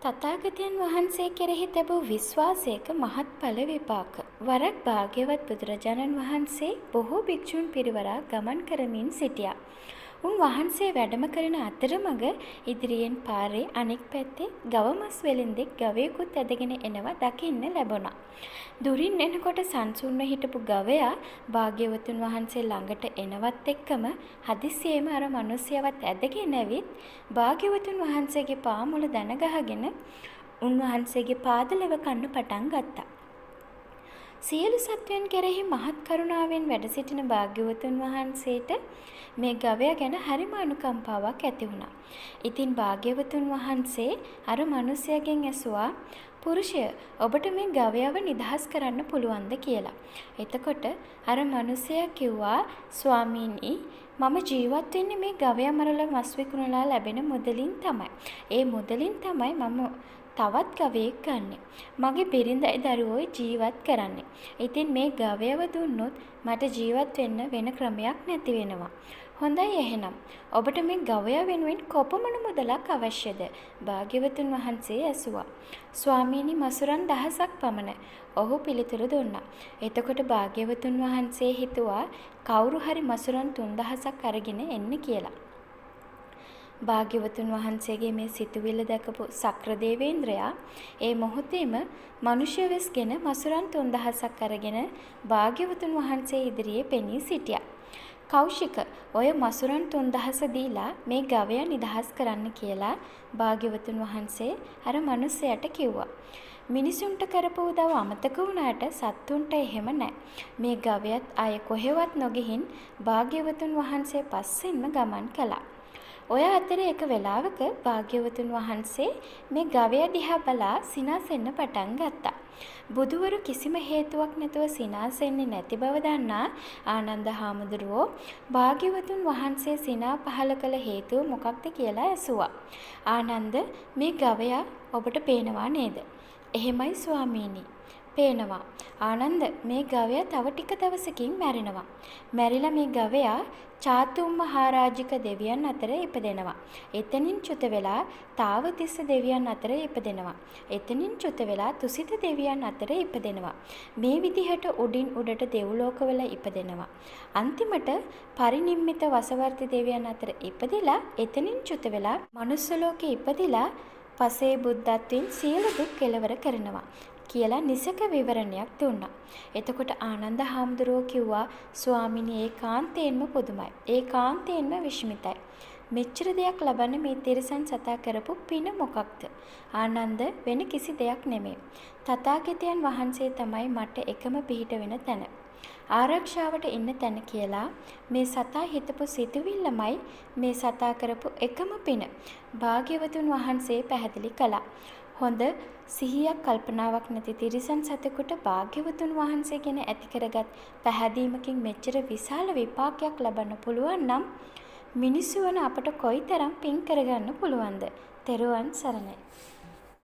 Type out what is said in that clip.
තථාගතයන් වහන්සේ කෙරෙහි තැබූ විශ්වාසයක මහත්ඵල විපාක. වරක් භාග්‍යවත් බුදුරජාණන් වහන්සේ බොහෝ භික්ෂූන් පිරිවරා ගමන් කරමින් සිටියා. උන්වහන්සේ වැඩම කරන අතරමඟ ඉදිරියෙන් පාරේ අනෙක් පැත්තේ ගවමස් වෙළෙන්දෙක් ගවයෙකුත් ඇදගෙන එනවා දකින්න ලැබුණා. දුරින් එනකොට සංසුන්ව හිටපු ගවයා භාග්‍යවතුන් වහන්සේ ළඟට එනවත් එක්කම හදිසියෙම අර මිනිස්සයවත් ඇදගෙන ඇවිත් භාග්‍යවතුන් වහන්සේගේ පාමුල දන ගහගෙන උන්වහන්සේගේ පාදලෙව කන්න පටන් ගත්තා. සියලු සත්වයන් කෙරෙහි මහත් කරුණාවෙන් වැඩ සිටින භාග්‍යවතුන් වහන්සේට මේ ගවයා ගැන හරිම අනුකම්පාවක් ඇති වුණා. ඉතින් භාග්‍යවතුන් වහන්සේ අර මිනිසයාගෙන් ඇසුවා, "පුරුෂය, ඔබට මේ ගවයාව නිදහස් කරන්න පුළුවන්ද?" කියලා. එතකොට අර මිනිසයා කිව්වා, "ස්වාමීනි, මම ජීවත් වෙන්නේ මේ ගවයා මරලා මස් විකුණලා ලැබෙන මුදලින් තමයි. ඒ මුදලින් තමයි මම තවත් ගවයෙක් ගන්නෙ. මගේ බිරිඳයි දරුවෝයි ජීවත් කරන්නේ. ඉතින් මේ ගවයව දුන්නොත් මට ජීවත් වෙන්න වෙන ක්‍රමයක් නැති වෙනවා. හොඳයි එහෙනම්. ඔබට මේ ගවයා වෙනුවෙන් කොපමණ මුදලක් අවශ්‍යද?" භාග්‍යවතුන් වහන්සේ ඇසුවා. "ස්වාමීනි, මසුරන් 1000ක් පමණ." ඔහු පිළිතුරු දුන්නා. එතකොට භාග්‍යවතුන් වහන්සේ හිතුවා කවුරු හරි මසුරන් 3000ක් අරගෙන එන්න කියලා. භාග්‍යවතුන් වහන්සේගේ මේ සිතුවිල්ල දැකපු සක්‍රදේවේන්ද්‍රයා ඒ මොහොතේම මිනිස්ය වෙස්ගෙන මසුරන් 3000ක් අරගෙන භාග්‍යවතුන් වහන්සේ ඉදිරියේ පෙනී සිටියා. "කෞශික, ඔය මසුරන් 3000 දීලා මේ ගවයා නිදහස් කරන්න" කියලා භාග්‍යවතුන් වහන්සේ අර මිනිසයාට කිව්වා. මිනිසුන්ට කරපු උදව් අමතක වුණාට සත්තුන්ට එහෙම නැහැ. මේ ගවයාත් ආය කොහෙවත් නොගිහින් භාග්‍යවතුන් වහන්සේ පස්සෙන්ම ගමන් කළා. ඔය අතරේ එක වෙලාවක භාග්‍යවතුන් වහන්සේ මේ ගවයා දිහා බලා සිනාසෙන්න පටන් ගත්තා. බුදුවරු කිසිම හේතුවක් නැතුව සිනාසෙන්නේ නැති බව දන්නා ආනන්ද හාමුදුරුවෝ භාග්‍යවතුන් වහන්සේ සිනා පහල කළ හේතුව මොකක්ද කියලා ඇසුවා. "ආනන්ද, මේ ගවයා ඔබට පේනවා නේද?" "එහෙමයි ස්වාමීනි." "පේනවා." "ආනන්ද, මේ ගවයා තව ටික දවසකින් මැරෙනවා. මැරිලා මේ ගවයා චාතුම් මහරජික දෙවියන් අතර ඉපදෙනවා. එතනින් චුත වෙලා තාවතිස්ස දෙවියන් අතර ඉපදෙනවා. එතනින් චුත වෙලා තුසිත දෙවියන් අතර ඉපදෙනවා. මේ විදිහට උඩින් උඩට දෙව්ලෝකවල ඉපදෙනවා. අන්තිමට පරිනිම්මිත වසවර්ති දෙවියන් අතර ඉපදිලා එතනින් චුත වෙලා මනුස්ස ලෝකේ ඉපදිලා පසේ බුද්ධත්වයෙන් සියලු දුක් කෙලවර කරනවා." කියලා නිසක විවරණයක් දුන්නා. එතකොට ආනන්ද හාමුදුරුවෝ කිව්වා, "ස්වාමිනී, ඒකාන්තයෙන්ම පුදුමයි. ඒකාන්තයෙන්ම විශ්මිතයි. මෙච්චර දෙයක් ලබන්න මේ තිරිසන් සතා කරපු පින මොකක්ද?" "ආනන්ද, වෙන කිසි දෙයක් නෙමෙයි. තථාගතයන් වහන්සේ තමයි මට එකම පිහිට වෙන තැන. ආරක්ෂාවට ඉන්න තැන" කියලා මේ සතා හිතපු සිතුවිල්ලමයි මේ සතා කරපු එකම පින භාග්‍යවතුන් වහන්සේ පැහැදිලි කළා. හොඳ සිහියක් කල්පනාවක් නැති තිරිසන් සතෙකුට භාග්‍යවතුන් වහන්සේ ගැන ඇති කරගත් පැහැදීමකින් මෙච්චර විශාල විපාකයක් ලබන්න පුළුවන් නම් මිනිස්සු වන අපට කොයිතරම් පින් කරගන්න පුළුවන්ද? තෙරුවන් සරණයි.